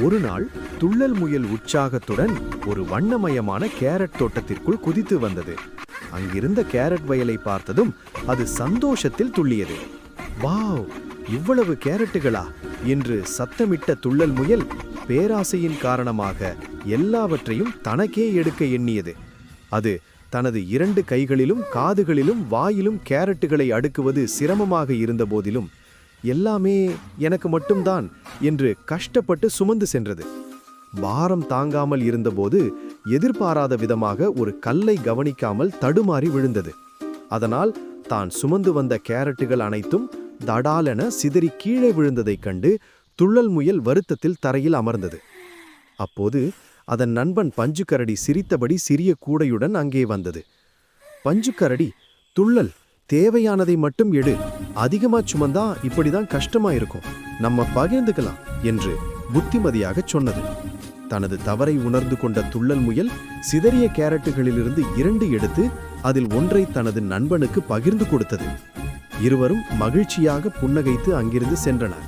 ஒரு நாள் துள்ளல் முயல் உற்சாகத்துடன் ஒரு வண்ணமயமான கேரட் தோட்டத்திற்குள் குதித்து வந்தது. அங்கிருந்த கேரட் வயலை பார்த்ததும் அது சந்தோஷத்தில் துள்ளியது. வாவ், இவ்வளவு கேரட்டுகளா என்று சத்தமிட்ட துள்ளல் முயல் பேராசையின் காரணமாக எல்லாவற்றையும் தனக்கே எடுக்க எண்ணியது. அது தனது 2 கைகளிலும் காதுகளிலும் வாயிலும் கேரட்டுகளை அடுக்குவது சிரமமாக இருந்த போதிலும் எல்லாமே எனக்கு மட்டும்தான் என்று கஷ்டப்பட்டு சுமந்து சென்றது. பாரம் தாங்காமல் இருந்தபோது எதிர்பாராத விதமாக ஒரு கல்லை கவனிக்காமல் தடுமாறி விழுந்தது. அதனால் தான் சுமந்து வந்த கேரட்டுகள் அனைத்தும் தடாலென சிதறி கீழே விழுந்ததைக் கண்டு துள்ளல் முயல் வருத்தத்தில் தரையில் அமர்ந்தது. அப்போது அதன் நண்பன் பஞ்சுக்கரடி சிரித்தபடி சிறிய கூடையுடன் அங்கே வந்தது. பஞ்சுக்கரடி, துள்ளல், தேவையானதை மட்டும் எடு, அதிகமா சுமந்தா இப்படிதான் கஷ்டமா இருக்கும், நம்ம பகிர்ந்துக்கலாம் என்று புத்திமதியாக சொன்னது. தனது தவறை உணர்ந்து கொண்ட துள்ளல் முயல் சிதறிய கேரட்டுகளிலிருந்து 2 எடுத்து அதில் ஒன்றை தனது நண்பனுக்கு பகிர்ந்து கொடுத்தது. இருவரும் மகிழ்ச்சியாக புன்னகைத்து அங்கிருந்து சென்றனர்.